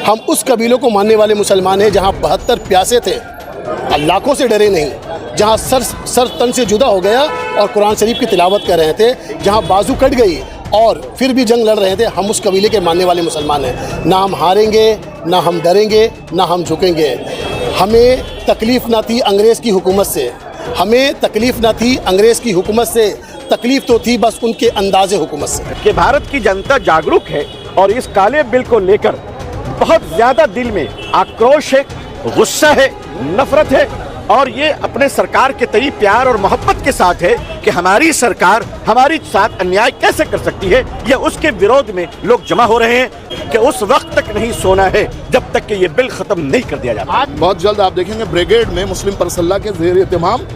हम उस कबीलों को मानने वाले मुसलमान हैं जहाँ 72 प्यासे थे, लाखों से डरे नहीं, जहाँ सर तन से जुदा हो गया और कुरान शरीफ की तिलावत कर रहे थे, जहाँ बाजू कट गई और फिर भी जंग लड़ रहे थे। हम उस कबीले के मानने वाले मुसलमान हैं। ना हम हारेंगे, ना हम डरेंगे, ना हम झुकेंगे। हमें तकलीफ़ ना थी अंग्रेज़ की हुकूमत से, हमें तकलीफ़ ना थी अंग्रेज़ की हुकूमत से, तकलीफ़ तो थी बस उनके अंदाज़े हुकूमत से। कि भारत की जनता जागरूक है और इस काले बिल को लेकर बहुत ज़्यादा दिल में आक्रोश है, गुस्सा है, नफरत है और ये अपने सरकार के तई प्यार और मोहब्बत के साथ है कि हमारी सरकार हमारी साथ अन्याय कैसे कर सकती है। या उसके विरोध में लोग जमा हो रहे हैं कि उस वक्त तक नहीं सोना है जब तक कि ये बिल खत्म नहीं कर दिया जाता। आज बहुत जल्द आप देखेंगे ब्रिगेड में मुस्लिम परसल्ला के ज़ेर एहतमाम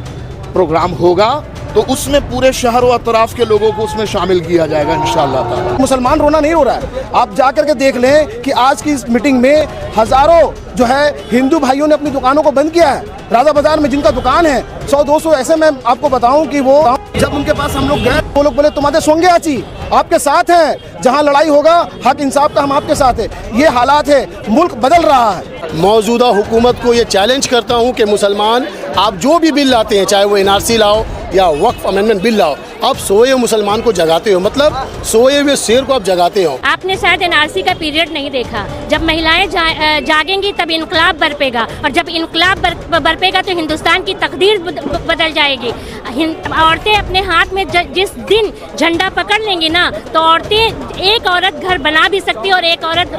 प्रोग्राम होगा, तो उसमें पूरे शहर और अतराफ के लोगों को उसमें शामिल किया जाएगा इंशाअल्लाह ताला। मुसलमान रोना नहीं रो रहा है। आप जा करके देख लें कि आज की इस मीटिंग में हजारों जो है हिंदू भाइयों ने अपनी दुकानों को बंद किया है। राजा बाजार में जिनका दुकान है 100-200 ऐसे मैं आपको बताऊं कि वो जब उनके पास हम लोग गए वो लोग बोले तुम्हारे सोंगे आची आपके साथ हैं, जहां लड़ाई होगा हक इंसाफ का हम आपके साथ है। ये हालात है, मुल्क बदल रहा है। मौजूदा हुकूमत को ये चैलेंज करता हूँ कि मुसलमान आप जो भी बिल लाते हैं, चाहे वो NRC लाओ या वक्फ अमेंडमेंट बिल लाओ, आप सोए हुए मुसलमान को जगाते हो, मतलब सोए हुए शेर को आप जगाते हो। आपने शायद NRC का पीरियड नहीं देखा। जब महिलाएं जागेंगी तब इनकलाब बरपेगा और जब इनकलाब बरपेगा तो हिंदुस्तान की तकदीर बदल जाएगी। औरतें अपने हाथ में जिस दिन झंडा पकड़ लेंगी ना, तो औरतें एक औरत घर बना भी सकती है और एक औरत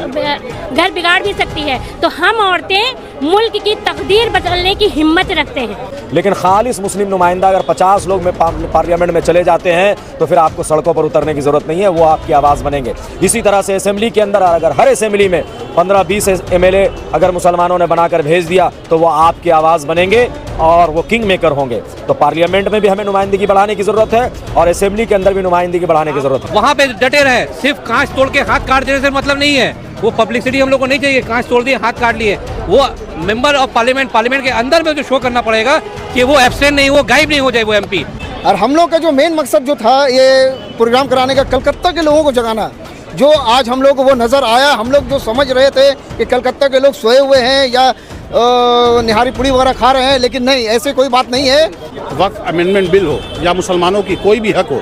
घर बिगाड़ भी सकती है। तो हम औरतें मुल्क की तकदीर बदलने की हिम्मत रखते हैं। लेकिन खालिस मुस्लिम नुमाइंदा अगर 50 लोग में पार्लियामेंट में चले जाते हैं तो फिर आपको सड़कों पर उतरने की ज़रूरत नहीं है, वो आपकी आवाज़ बनेंगे। इसी तरह से असेंबली के अंदर अगर हर असेंबली में 15-20 MLA अगर मुसलमानों ने बनाकर भेज दिया तो वो आपकी आवाज़ बनेंगे और वो किंग मेकर होंगे। तो पार्लियामेंट में भी हमें नुमाइंदगी बढ़ाने की ज़रूरत है और असेंबली के अंदर भी नुमाइंदगी बढ़ाने की ज़रूरत है। वहाँ पे डटे रहे, सिर्फ कांच तोड़ के हाथ काट देने से मतलब नहीं है। वो पब्लिसिटी हम लोग को नहीं चाहिए। कांच तोड़ दिए, हाथ काट लिए, वो मेंबर ऑफ पार्लियामेंट के अंदर में जो शो करना पड़ेगा कि वो एब्सेंट नहीं, वो गायब नहीं हो जाए वो MP। और हम लोग का जो मेन मकसद जो था ये प्रोग्राम कराने का, कलकत्ता के लोगों को जगाना, जो आज हम लोग को वो नज़र आया। हम लोग जो समझ रहे थे कि कलकत्ता के लोग सोए हुए हैं या निहारी पुड़ी वगैरह खा रहे हैं, लेकिन नहीं, ऐसे कोई बात नहीं है। वक्फ अमेंडमेंट बिल हो या मुसलमानों की कोई भी हक हो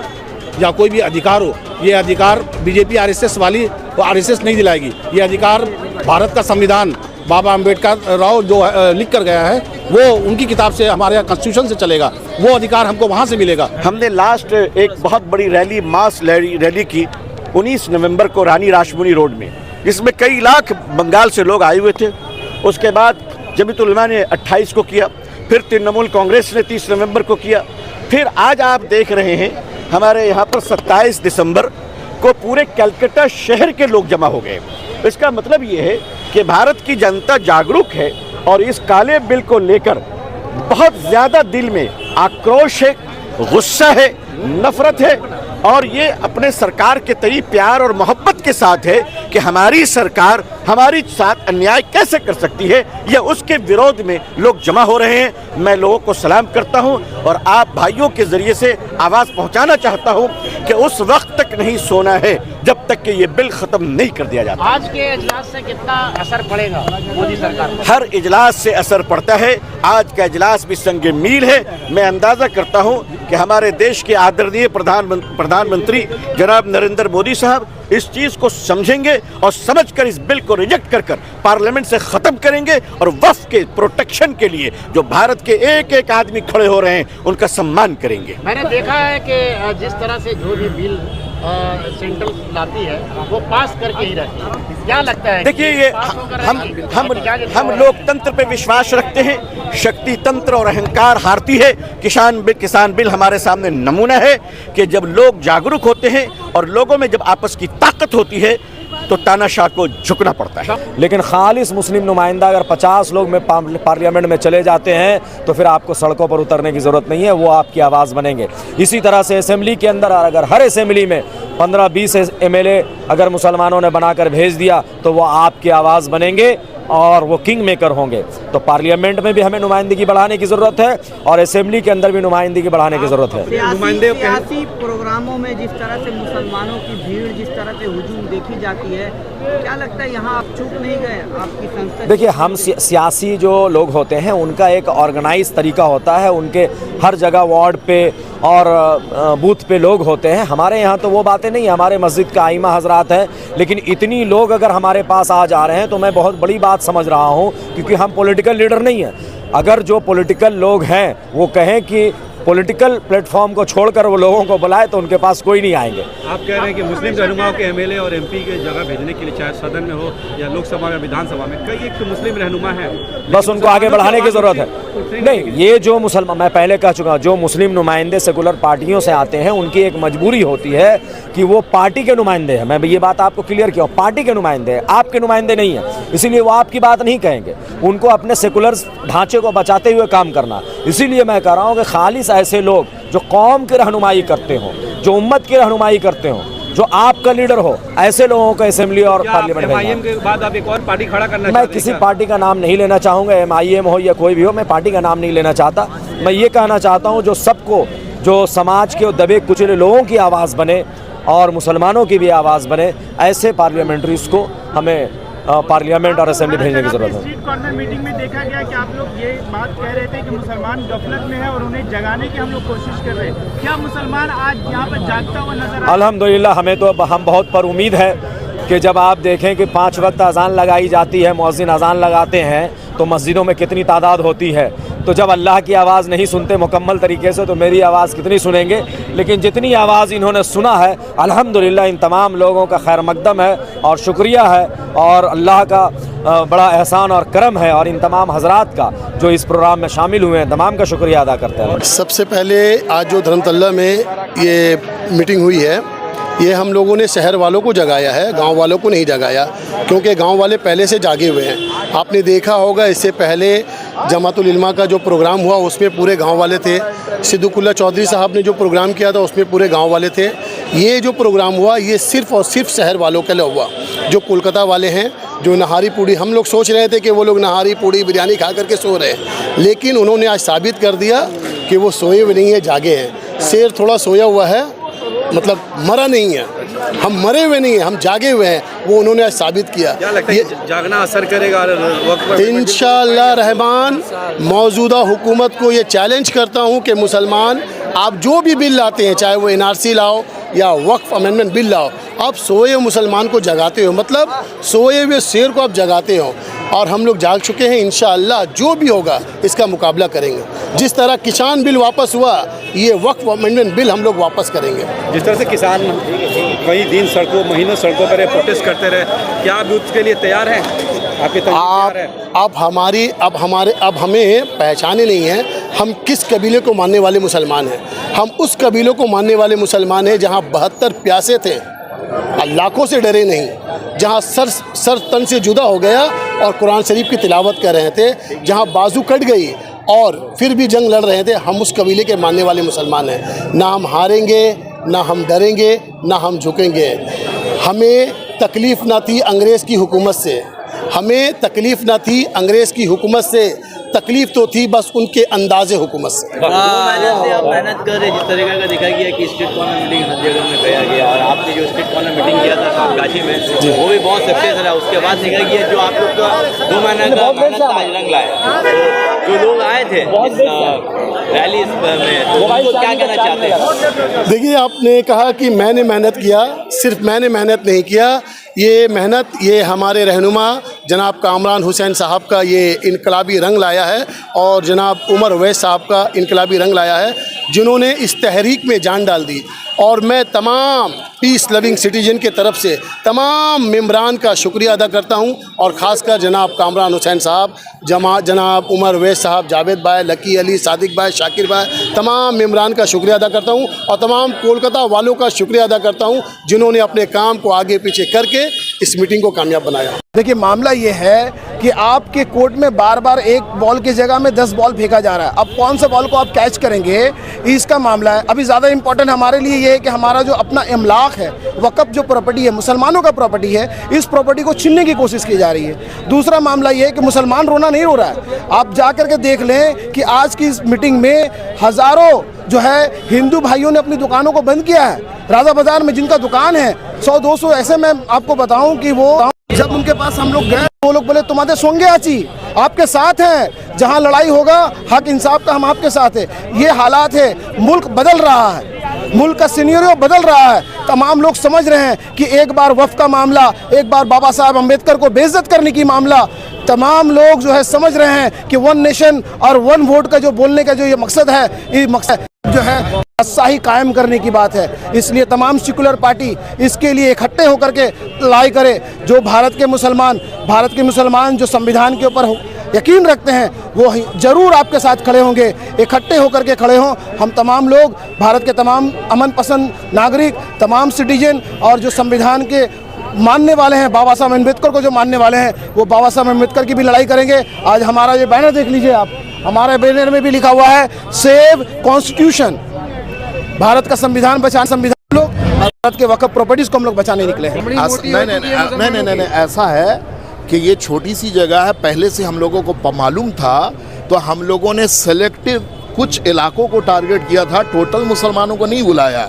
या कोई भी अधिकार हो, ये अधिकार BJP RSS वाली तो RSS नहीं दिलाएगी। ये अधिकार भारत का संविधान बाबा अम्बेडकर राव जो लिख कर गया है वो उनकी किताब से, हमारे यहाँ कॉन्स्टिट्यूशन से चलेगा, वो अधिकार हमको वहाँ से मिलेगा। हमने लास्ट एक बहुत बड़ी रैली, मास रैली की 19 नवंबर को रानी रासमुनी रोड में, जिसमें कई लाख बंगाल से लोग आए हुए थे। उसके बाद जमीयत उलमा ने 28 को किया, फिर तृणमूल कांग्रेस ने 30 नवंबर को किया, फिर आज आप देख रहे हैं हमारे यहाँ पर 27 दिसंबर को पूरे कलकत्ता शहर के लोग जमा हो गए। इसका मतलब ये है कि भारत की जनता जागरूक है और इस काले बिल को लेकर बहुत ज़्यादा दिल में आक्रोश है, गुस्सा है, नफरत है और ये अपने सरकार के तई प्यार और मोहब्बत के साथ है कि हमारी सरकार हमारी साथ अन्याय कैसे कर सकती है। या उसके विरोध में लोग जमा हो रहे हैं। मैं लोगों को सलाम करता हूं और आप भाइयों के जरिए से आवाज़ पहुंचाना चाहता हूं कि उस वक्त तक नहीं सोना है जब तक कि ये बिल खत्म नहीं कर दिया जाता। आज के इजलास से कितना असर पड़ेगा मोदी सरकार पर? हर इजलास से असर पड़ता है। आज का इजलास भी संगे मील है। मैं अंदाज़ा करता हूं कि हमारे देश के आदरणीय प्रधानमंत्री जनाब नरेंद्र मोदी साहब इस चीज़ को समझेंगे और समझकर इस बिल को रिजेक्ट कर पार्लियामेंट से ख़त्म करेंगे और वफ़ के प्रोटेक्शन के लिए जो भारत के एक एक आदमी खड़े हो रहे हैं उनका सम्मान करेंगे। मैंने देखा है कि जिस तरह से जो भी बिल सेंट्रल लाती है वो पास करके ही रहती है। क्या लगता है? देखिए, ये हम लोकतंत्र पे विश्वास रखते हैं। शक्ति तंत्र और अहंकार हारती है। किसान बिल हमारे सामने नमूना है कि जब लोग जागरूक होते हैं और लोगों में जब आपस की ताकत होती है तो तानाशाह को झुकना पड़ता है। लेकिन खालिस मुस्लिम नुमाइंदा अगर 50 लोग में पार्लियामेंट में चले जाते हैं तो फिर आपको सड़कों पर उतरने की ज़रूरत नहीं है, वो आपकी आवाज़ बनेंगे। इसी तरह से असेंबली के अंदर अगर हर असेंबली में 15-20 MLA अगर मुसलमानों ने बनाकर भेज दिया तो वो आपकी आवाज़ बनेंगे और वो किंग मेकर होंगे। तो पार्लियामेंट में भी हमें नुमाइंदगी बढ़ाने की ज़रूरत है और असेंबली के अंदर भी नुमाइंदगी बढ़ाने की ज़रूरत है। सियासी प्रोग्राम प्रोग्रामों में जिस तरह से मुसलमानों की भीड़, जिस तरह से हुजूम देखी जाती है, क्या लगता है यहाँ आप चूक नहीं गए? आपकी संस्था, देखिए, हम सियासी जो लोग होते हैं उनका एक ऑर्गेनाइज तरीका होता है, उनके हर जगह वार्ड पे और बूथ पे लोग होते हैं। हमारे यहाँ तो वो बातें नहीं, हमारे मस्जिद का आइमा हजरात है, लेकिन इतनी लोग अगर हमारे पास आ जा रहे हैं तो मैं बहुत बड़ी बात समझ रहा हूँ, क्योंकि हम पॉलिटिकल लीडर नहीं हैं। अगर जो पॉलिटिकल लोग हैं वो कहें कि पॉलिटिकल प्लेटफॉर्म को छोड़कर वो लोगों को बुलाए तो उनके पास कोई नहीं आएंगे। आप कह रहे हैं कि मुस्लिम रहनुमाओं के एमएलए और एमपी के जगह भेजने के लिए, चाहे सदन में हो या लोकसभा या विधानसभा में, कई एक तो मुस्लिम रहनुमा है, बस उनको आगे बढ़ाने की ज़रूरत है। नहीं, ये जो मुसलमान, मैं पहले कह चुका हूँ, जो मुस्लिम नुमाइंदे सेकुलर पार्टियों से आते हैं उनकी एक मजबूरी होती है कि वो पार्टी के नुमाइंदे हैं। मैं ये बात आपको क्लियर किया, पार्टी के नुमाइंदे हैं, आपके नुमाइंदे नहीं हैं, इसीलिए वो आपकी बात नहीं कहेंगे। उनको अपने सेकुलर ढांचे को बचाते हुए काम करना। इसीलिए मैं कह रहा हूँ कि खालिस ऐसे लोग जो कौम की रहनुमाई करते हो, जो उम्मत की रहनुमाई करते हो, जो आपका लीडर हो, ऐसे लोगों को असेंबली और पार्लियामेंट में। एमआईएम के बाद आप एक और पार्टी खड़ा करना मैं चाहते हैं? किसी पार्टी का नाम नहीं लेना चाहूँगा, एमआईएम हो या कोई भी हो, मैं पार्टी का नाम नहीं लेना चाहता। मैं ये कहना चाहता हूँ जो सबको, जो समाज के दबे कुचले लोगों की आवाज़ बने और मुसलमानों की भी आवाज़ बने, ऐसे पार्लियामेंट्रीज को हमें पार्लियामेंट और असेंबली भेजने की जरूरत है। स्ट्रीट कॉर्नर मीटिंग में देखा गया कि आप लोग ये बात कह रहे थे कि मुसलमान गफलत में है और उन्हें जगाने की हम लोग कोशिश कर रहे हैं। क्या मुसलमान आज यहाँ पर जागता हुआ नजर आ? अल्हम्दुलिल्लाह, हमें तो हम बहुत पर उम्मीद है कि जब आप देखें कि 5 वक्त अजान लगाई जाती है, मुअज्जिन अजान लगाते हैं, तो मस्जिदों में कितनी तादाद होती है। तो जब अल्लाह की आवाज़ नहीं सुनते मुकम्मल तरीके से तो मेरी आवाज़ कितनी सुनेंगे। लेकिन जितनी आवाज़ इन्होंने सुना है, अल्हम्दुलिल्लाह इन तमाम लोगों का खैर मकदम है और शुक्रिया है, और अल्लाह का बड़ा एहसान और करम है, और इन तमाम हजरात का जो इस प्रोग्राम में शामिल हुए हैं तमाम का शुक्रिया अदा करते हैं। सबसे पहले आज जो धर्मतल्ला में ये मीटिंग हुई है, ये हम लोगों ने शहर वालों को जगाया है, गांव वालों को नहीं जगाया, क्योंकि गांव वाले पहले से जागे हुए हैं। आपने देखा होगा इससे पहले जमातुल इल्मा का जो प्रोग्राम हुआ उसमें पूरे गांव वाले थे। सिद्दुकुल्ला चौधरी साहब ने जो प्रोग्राम किया था उसमें पूरे गांव वाले थे। ये जो प्रोग्राम हुआ ये सिर्फ़ और सिर्फ शहर वालों के लिए हुआ। जो कोलकाता वाले हैं, जो नहारी पूड़ी, हम लोग सोच रहे थे कि वो लोग नहारी पूड़ी बिरयानी खा करके सो रहे हैं, लेकिन उन्होंने आज साबित कर दिया कि वो सोए हुए नहीं है, जागे हैं। शेर थोड़ा सोया हुआ है, मतलब मरा नहीं है, हम मरे हुए नहीं हैं, हम जागे हुए हैं, वो उन्होंने आज साबित किया। क्या लगता है जागना असर करेगा वक्त पर? इंशाअल्लाह रहमान मौजूदा हुकूमत को ये चैलेंज करता हूँ कि मुसलमान आप जो भी बिल लाते हैं, चाहे वो एनआरसी लाओ या वक्फ अमेंडमेंट बिल लाओ, आप सोए हुए मुसलमान को जगाते हो, मतलब सोए हुए शेर को आप जगाते हो। और हम लोग जाग चुके हैं, इंशाअल्लाह जो भी होगा इसका मुकाबला करेंगे। जिस तरह किसान बिल वापस हुआ, ये वक्फ अमेंडमेंट बिल हम लोग वापस करेंगे। जिस तरह से किसान कई दिन सड़कों, महीनों सड़कों पर प्रोटेस्ट करते रहे, क्या आप उसके लिए तैयार हैं? आपके अब हमें पहचाने नहीं है हम किस कबीले को मानने वाले मुसलमान हैं। हम उस कबीलों को मानने वाले मुसलमान हैं जहाँ 72 प्यासे थे, लाखों से डरे नहीं, जहाँ सर तन से जुदा हो गया और कुरान शरीफ की तिलावत कर रहे थे, जहाँ बाजू कट गई और फिर भी जंग लड़ रहे थे, हम उस कबीले के मानने वाले मुसलमान हैं। ना हम हारेंगे, ना हम डरेंगे, ना हम झुकेंगे। हमें तकलीफ़ ना थी अंग्रेज़ की हुकूमत से, हमें तकलीफ़ ना थी अंग्रेज़ की हुकूमत से, तकलीफ तो थी बस उनके अंदाज़े हुकूमत से। आप मेहनत कर रहे, जिस तरीके का देखा गया कि स्ट्रीट कॉर्नर मीटिंग हर जगह में किया गया, और आपने जो स्ट्रीट कॉर्नर मीटिंग किया था गाजी में वो भी बहुत सक्सेस रहा। उसके बाद देखा गया जो आप लोग का 2 महीने का मेहनत आज रंग लाया। जो लोग आए थे रैली में, तो उनको क्या कहना चाहते हैं? देखिए, आपने कहा कि मैंने मेहनत किया, सिर्फ मैंने मेहनत नहीं किया, ये मेहनत ये हमारे रहनुमा जनाब कामरान हुसैन साहब का ये इनकलाबी रंग लाया है, और जनाब उमर अवैस साहब का इनकलाबी रंग लाया है, जिन्होंने इस तहरीक में जान डाल दी। और मैं तमाम पीस लविंग सिटीजन के तरफ से तमाम मेम्बरान का शुक्रिया अदा करता हूं, और ख़ासकर जनाब कामरान हुसैन साहब, जनाब उमर अवैस साहब, जावेद भाई, लकी अली, सादिक भाई, शाकिर भाई, तमाम मेम्बरान का शुक्रिया अदा करता हूं, और तमाम कोलकाता वालों का शुक्रिया अदा करता हूं जिन्होंने अपने काम को आगे पीछे करके इस मीटिंग को कामयाब बनाया। देखिए, मामला ये है कि आपके कोर्ट में बार बार एक बॉल की जगह में 10 बॉल फेंका जा रहा है। अब कौन सा बॉल को आप कैच करेंगे, इसका मामला है। अभी ज़्यादा इंपॉर्टेंट हमारे लिए ये है कि हमारा जो अपना इमलाक है, वक़्फ़ जो प्रॉपर्टी है, मुसलमानों का प्रॉपर्टी है, इस प्रॉपर्टी को छीनने की कोशिश की जा रही है। दूसरा मामला ये है कि मुसलमान रोना नहीं रो रहा है। आप जा कर के देख लें कि आज की इस मीटिंग में हज़ारों जो है हिंदू भाइयों ने अपनी दुकानों को बंद किया है। राजा बाजार में जिनका दुकान है 100-200 ऐसे, मैं आपको बताऊं कि वो जब उनके पास हम लोग गए, वो लोग बोले तुम्हारे सोंगे आची आपके साथ हैं, जहां लड़ाई होगा हक इंसाफ का हम आपके साथ है। ये हालात है, मुल्क बदल रहा है, मुल्क का सिनेरियो बदल रहा है। तमाम लोग समझ रहे हैं कि एक बार वफ़ का मामला, एक बार बाबा साहब अम्बेडकर को बेइज्जत करने की मामला, तमाम लोग जो है समझ रहे हैं कि 1 नेशन और 1 वोट का जो बोलने का जो ये मकसद है, ये मकसद जो है शाही कायम करने की बात है। इसलिए तमाम सेकुलर पार्टी इसके लिए इकट्ठे होकर के लड़ाई करे। जो भारत के मुसलमान जो संविधान के ऊपर यकीन रखते हैं, वो जरूर आपके साथ खड़े होंगे, इकट्ठे होकर के खड़े हों। हम तमाम लोग, भारत के तमाम अमन पसंद नागरिक, तमाम सिटीजन और जो संविधान के मानने वाले हैं, बाबा साहब अम्बेडकर को जो मानने वाले हैं, वो बाबा साहब अम्बेडकर की भी लड़ाई करेंगे। आज हमारा ये बैनर देख लीजिए आप, हमारे बैनर में भी लिखा हुआ है सेव कॉन्स्टिट्यूशन, भारत का संविधान बचाने। संविधान लोग भारत के वक़्फ़ प्रॉपर्टीज को हम लोग बचाने निकले हैं। नहीं, ऐसा है कि ये छोटी सी जगह है, पहले से हम लोगों को मालूम था, तो हम लोगों ने सेलेक्टिव कुछ इलाकों को टारगेट किया था, टोटल मुसलमानों को नहीं बुलाया।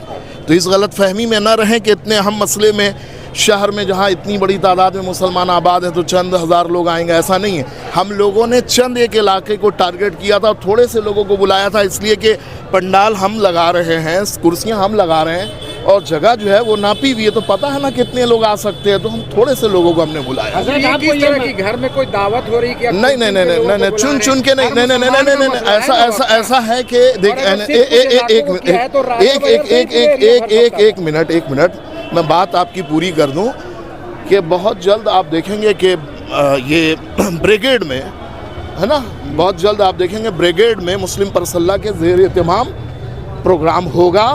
तो इस गलत फहमी में न रहें कि इतने अहम मसले में शहर में जहाँ इतनी बड़ी तादाद में मुसलमान आबाद हैं तो चंद हज़ार लोग आएंगे, ऐसा नहीं है। हम लोगों ने चंद एक इलाके को टारगेट किया था, थोड़े से लोगों को बुलाया था, इसलिए कि पंडाल हम लगा रहे हैं, कुर्सियाँ हम लगा रहे हैं और जगह जो है वो नापी हुई है, तो पता है ना कितने लोग आ सकते हैं, तो हम थोड़े से लोगों को हमने बुलाया। घर में कोई दावत हो रही है? नहीं, चुन के नहीं, ऐसा है कि एक मिनट मैं बात आपकी पूरी कर दूं कि बहुत जल्द आप देखेंगे कि ये ब्रिगेड में है ना, बहुत जल्द आप देखेंगे ब्रिगेड में मुस्लिम परसल्ला के ज़ेर एहतमाम प्रोग्राम होगा,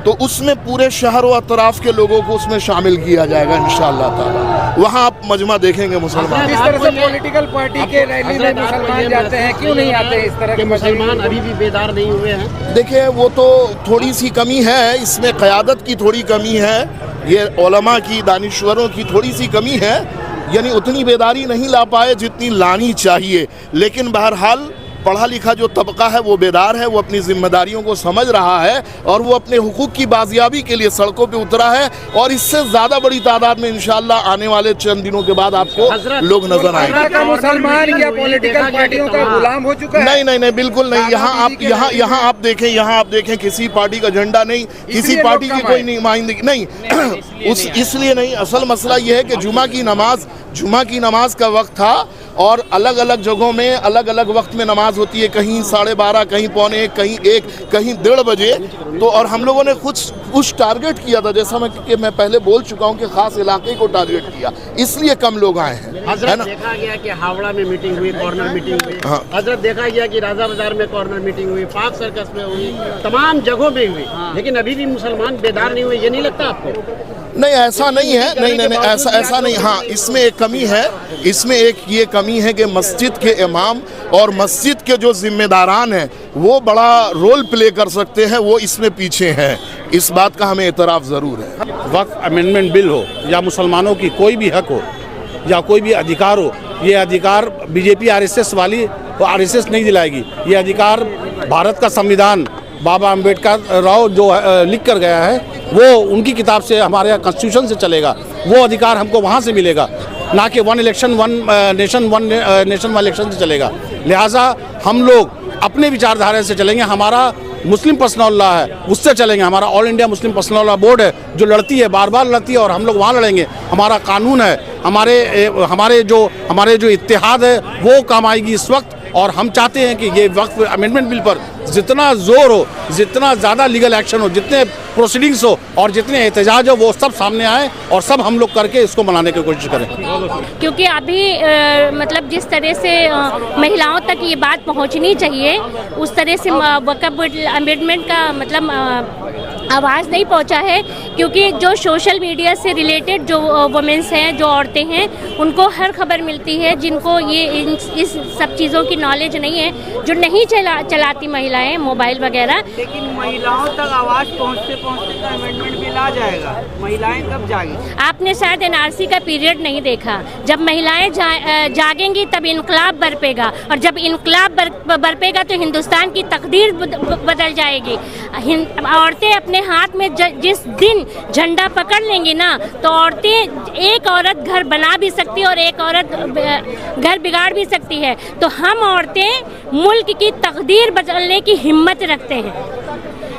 तो उसमें पूरे शहर व अतराफ़ के लोगों को उसमें शामिल किया जाएगा इंशाअल्लाह ताला। वहाँ आप मजमा देखेंगे मुसलमान। किस तरह से पॉलिटिकल पार्टी के रैली में मुसलमान जाते हैं, क्यों नहीं आते इस तरह के मुसलमान अभी भी बेदार नहीं हुए हैं? देखिए, वो तो थोड़ी सी कमी है, इसमें क़यादत की थोड़ी कमी है, ये उलमा की, दानिश्वरों की थोड़ी सी कमी है, यानी उतनी बेदारी नहीं ला पाए जितनी लानी चाहिए। लेकिन बहरहाल पढ़ा लिखा जो तबका है वो बेदार है, वो अपनी जिम्मेदारियों को समझ रहा है और वो अपने हुकूक की बाजियाबी के लिए सड़कों पे उतरा है, और इससे ज़्यादा बड़ी तादाद में इंशाअल्लाह आने वाले चंद दिनों के बाद आपको लोग नजर आएंगे। मुसलमान या पॉलिटिकल पार्टियों का गुलाम हो चुका है? नहीं, बिल्कुल नहीं। यहाँ आप देखें किसी पार्टी का झंडा नहीं, किसी पार्टी की कोई नुमाइंदगी नहीं। इसलिए नहीं, असल मसला ये है कि जुमा की नमाज का वक्त था और अलग अलग जगहों में अलग अलग वक्त में नमाज होती है, कहीं 12:30, कहीं 12:45, कहीं 1, कहीं 1:30 बजे। तो और हम लोगों ने कुछ टारगेट किया था, जैसा मैं पहले बोल चुका हूँ कि खास इलाके को टारगेट किया, इसलिए कम लोग आए हैं। है ना? देखा गया कि हावड़ा में मीटिंग हुई, कॉर्नर मीटिंग हुई। हाँ। हजरत देखा गया कि राजा बाजार में कॉर्नर मीटिंग हुई, पार्क सर्कस में हुई, तमाम जगहों में हुई। लेकिन अभी भी मुसलमान बेदार नहीं हुए, ये नहीं लगता आपको? नहीं, ऐसा नहीं है। नहीं, ऐसा नहीं। हाँ, इसमें एक कमी है, इसमें एक ये कमी है कि मस्जिद के इमाम और मस्जिद के जो जिम्मेदारान हैं वो बड़ा रोल प्ले कर सकते हैं, वो इसमें पीछे हैं। इस बात का हमें एतराफ़ ज़रूर है। वक्फ अमेंडमेंट बिल हो या मुसलमानों की कोई भी हक हो या कोई भी अधिकार हो, ये अधिकार बीजेपी आरएसएस वाली आरएसएस नहीं दिलाएगी। ये अधिकार भारत का संविधान बाबा अम्बेडकर राव जो लिख कर गया है, वो उनकी किताब से, हमारे यहाँ कॉन्स्टिट्यूशन से चलेगा। वो अधिकार हमको वहाँ से मिलेगा, ना कि 1 इलेक्शन 1 नेशन 1 इलेक्शन से चलेगा। लिहाजा हम लोग अपने विचारधारा से चलेंगे। हमारा मुस्लिम पर्सनल लॉ है, उससे चलेंगे। हमारा all India Muslim personal law board है जो लड़ती है, बार बार लड़ती है, और हम लोग वहाँ लड़ेंगे। हमारा कानून है, हमारे जो इत्तेहाद है वो काम आएगी इस वक्त। और हम चाहते हैं कि ये वक्फ अमेंडमेंट बिल पर जितना जोर हो, जितना ज़्यादा लीगल एक्शन हो, जितने प्रोसीडिंग्स हो और जितने एहतजाज हो, वो सब सामने आए और सब हम लोग करके इसको मनाने की कोशिश करें। क्योंकि अभी मतलब जिस तरह से महिलाओं तक ये बात पहुंचनी चाहिए, उस तरह से वक्फ अमेंडमेंट का मतलब आवाज़ नहीं पहुंचा है, क्योंकि जो सोशल मीडिया से रिलेटेड जो वुमेंस हैं, जो औरतें हैं, उनको हर खबर मिलती है, जिनको ये इस सब चीज़ों की नॉलेज नहीं है, जो नहीं चलाती महिलाएं मोबाइल वगैरह। लेकिन महिलाओं तक आवाज़ पहुंचते पहुंचते तो अमेंडमेंट बिल आ जाएगा, महिलाएं कब जाएंगी? आपने शायद एनआरसी का पीरियड नहीं देखा। जब महिलाएं जागेंगी तब इनकलाब बरपेगा, और जब इनकलाब बरपेगा तो हिंदुस्तान की तकदीर बदल जाएगी। औरतें अपने हाथ में जिस दिन झंडा पकड़ लेंगी ना, तो औरतें, एक औरत घर बना भी सकती है और एक औरत घर बिगाड़ भी सकती है। तो हम औरतें मुल्क की तकदीर बदलने की हिम्मत रखते हैं।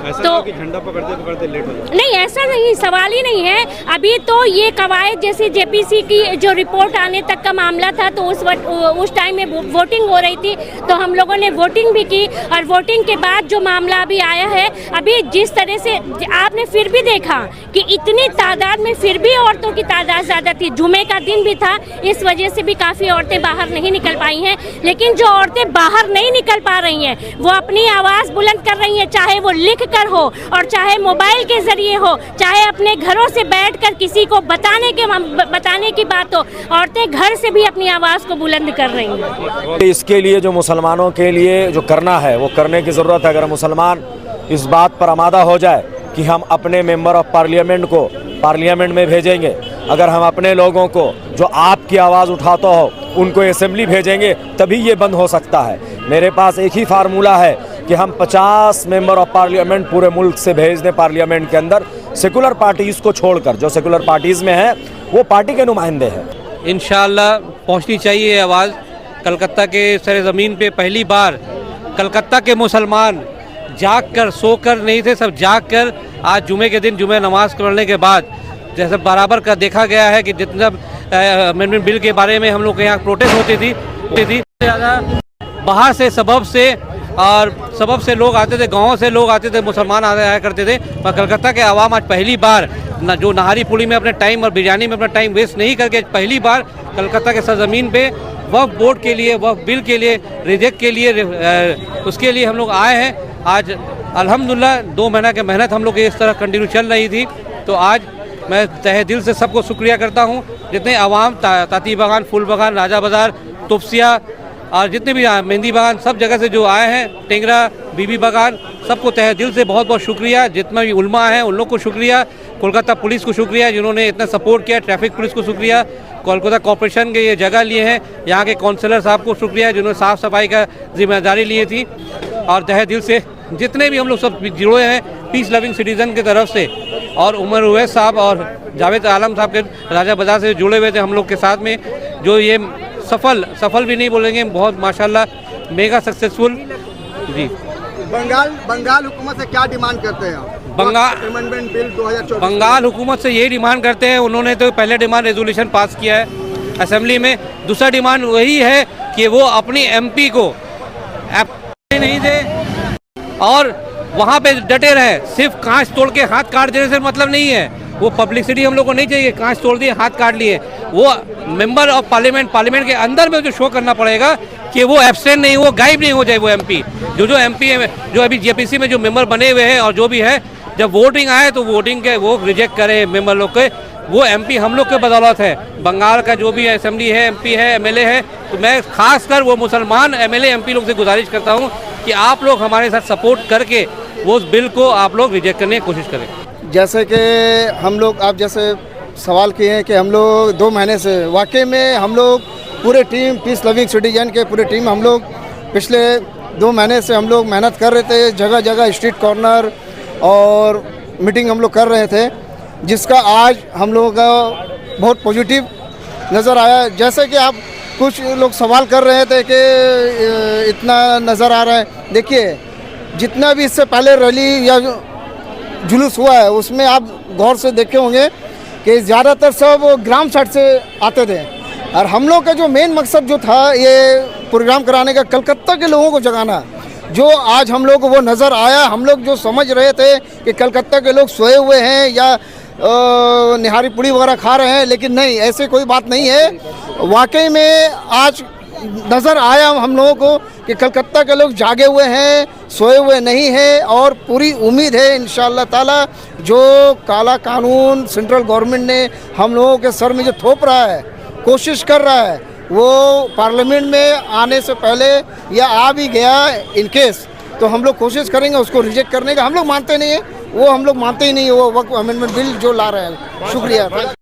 ऐसा तो कि झंडा पकड़ते पकड़ते लेट हो जाए? नहीं, ऐसा नहीं, सवाल ही नहीं है। अभी तो ये कवायद, जैसे जेपीसी की जो रिपोर्ट आने तक का मामला था, तो उस टाइम में वोटिंग हो रही थी, तो हम लोगों ने वोटिंग भी की, और वोटिंग के बाद जो मामला अभी आया है, अभी जिस तरह से आपने फिर भी देखा कि इतनी तादाद में फिर भी औरतों की तादाद ज़्यादा थी। जुमे का दिन भी था, इस वजह से भी काफ़ी औरतें बाहर नहीं निकल पाई हैं। लेकिन जो औरतें बाहर नहीं निकल पा रही हैं, वो अपनी आवाज़ बुलंद कर रही हैं, चाहे वो लिख कर हो और चाहे मोबाइल के जरिए हो, चाहे अपने घरों से बैठकर किसी को बताने की बात हो, औरतें घर से भी अपनी आवाज़ को बुलंद कर रही हैं। इसके लिए जो मुसलमानों के लिए जो करना है वो करने की ज़रूरत है। अगर मुसलमान इस बात पर आमादा हो जाए कि हम अपने मेंबर ऑफ पार्लियामेंट को पार्लियामेंट में भेजेंगे, अगर हम अपने लोगों को जो आपकी आवाज़ उठाता हो उनको असेंबली भेजेंगे, तभी ये बंद हो सकता है। मेरे पास एक ही फार्मूला है कि हम 50 मेंबर ऑफ पार्लियामेंट पूरे मुल्क से भेज दें पार्लियामेंट के अंदर, सेकुलर पार्टीज़ को छोड़कर। जो सेकुलर पार्टीज़ में है वो पार्टी के नुमाइंदे हैं। इंशाअल्लाह पहुंचनी चाहिए आवाज़। कलकत्ता के सरज़मीन पे पहली बार कलकत्ता के मुसलमान जाग कर, सोकर नहीं थे, सब जाग कर आज जुमे के दिन जुमे नमाज पढ़ने के बाद, जैसे बराबर का देखा गया है कि जितना अमेंडमेंट बिल के बारे में हम लोग के यहाँ प्रोटेस्ट होती थी ज़्यादा बाहर से सबब से लोग आते थे, गाँव से लोग आते थे, मुसलमान आया करते थे। पर कलकत्ता के आवाम आज पहली बार जो नाहरी पुली में अपने टाइम और बिरयानी में अपना टाइम वेस्ट नहीं करके पहली बार कलकत्ता के सरजमीन पे वक्फ बोर्ड के लिए, वक्फ बिल के लिए, रिजेक्ट के लिए, उसके लिए हम लोग आए हैं। आज अल्हम्दुलिल्लाह 2 महीना की मेहनत हम लोग की इस तरह कंटिन्यू चल रही थी। तो आज मैं तहे दिल से सबको शुक्रिया करता हूँ, जितने आवाम ताती बागान, फूल बागान, राजा बाज़ार, तुफसिया और जितने भी मेहंदी बागान, सब जगह से जो आए हैं, टेंगरा, बीबी बागान, सबको तहे दिल से बहुत बहुत शुक्रिया। जितना भी उलमा है उन लोग को शुक्रिया, कोलकाता पुलिस को शुक्रिया जिन्होंने इतना सपोर्ट किया, ट्रैफिक पुलिस को शुक्रिया, कोलकाता कॉरपोरेशन के ये जगह लिए हैं, यहाँ के काउंसलर साहब को शुक्रिया जिन्होंने साफ़ सफाई का जिम्मेदारी ली थी। और तहे दिल से जितने भी हम लोग सब जुड़े हैं पीस लविंग सिटीज़न की तरफ से, और उमर उवैस साहब और जावेद आलम साहब के राजा बाज़ार से जुड़े हुए थे हम लोग के साथ में, जो ये सफल भी नहीं बोलेंगे, बहुत माशाल्लाह मेगा सक्सेसफुल। जी, बंगाल हुकूमत से क्या डिमांड करते हैं? अमेंडमेंट बिल 2024 बंगाल हुकूमत से यही डिमांड करते हैं। उन्होंने तो पहले डिमांड रेजोल्यूशन पास किया है असेंबली में, दूसरा डिमांड वही है कि वो अपनी एमपी को नहीं दे और वहाँ पे डटे रहे। सिर्फ कांच तोड़ के हाथ काट देने से मतलब नहीं है, वो पब्लिसिटी हम लोग को नहीं चाहिए। कांच तोड़ दिए, हाथ काट लिए, वो मेंबर ऑफ पार्लियामेंट के अंदर में जो शो करना पड़ेगा कि वो एब्सेंट नहीं, वो गायब नहीं हो जाए। वो एमपी जो एमपी है, जो अभी जेपीसी में जो मेंबर बने हुए हैं और जो भी है, जब वोटिंग आए तो वोटिंग के वो रिजेक्ट करे मेंबर लोग के, वो एमपी हम लोग के बदौलत है। बंगाल का जो भी असेंबली है, एमपी है, एमएलए है, तो मैं खासकर वो मुसलमान एमएलए एमपी लोग से गुजारिश करता हूँ कि आप लोग हमारे साथ सपोर्ट करके वो उस बिल को आप लोग रिजेक्ट करने की कोशिश करें। जैसे कि हम लोग, आप जैसे सवाल किए हैं कि हम लोग 2 महीने से, वाकई में हम लोग पूरे टीम पीस लविंग सिटीजन के पूरे टीम हम लोग पिछले 2 महीने से हम लोग मेहनत कर रहे थे, जगह जगह स्ट्रीट कॉर्नर और मीटिंग हम लोग कर रहे थे, जिसका आज हम लोगों का बहुत पॉजिटिव नज़र आया। जैसे कि आप कुछ लोग सवाल कर रहे थे कि इतना नज़र आ रहा है, देखिए जितना भी इससे पहले रैली या जुलूस हुआ है उसमें आप गौर से देखे होंगे कि ज़्यादातर सब ग्राम साइड से आते थे, और हम लोग का जो मेन मकसद जो था ये प्रोग्राम कराने का, कलकत्ता के लोगों को जगाना, जो आज हम लोग को वो नज़र आया। हम लोग जो समझ रहे थे कि कलकत्ता के लोग सोए हुए हैं या निहारी पूड़ी वगैरह खा रहे हैं, लेकिन नहीं, ऐसे कोई बात नहीं है। वाकई में आज नज़र आया हम लोगों को कि कलकत्ता के लोग जागे हुए हैं, सोए हुए नहीं हैं और पूरी उम्मीद है इंशाअल्लाह ताला जो काला कानून सेंट्रल गवर्नमेंट ने हम लोगों के सर में जो थोप रहा है, कोशिश कर रहा है, वो पार्लियामेंट में आने से पहले या आ भी गया इन केस, तो हम लोग कोशिश करेंगे उसको रिजेक्ट करने का। हम लोग मानते नहीं है, वो हम लोग मानते ही नहीं है वो वक्त अमेंडमेंट बिल जो ला रहे हैं। शुक्रिया।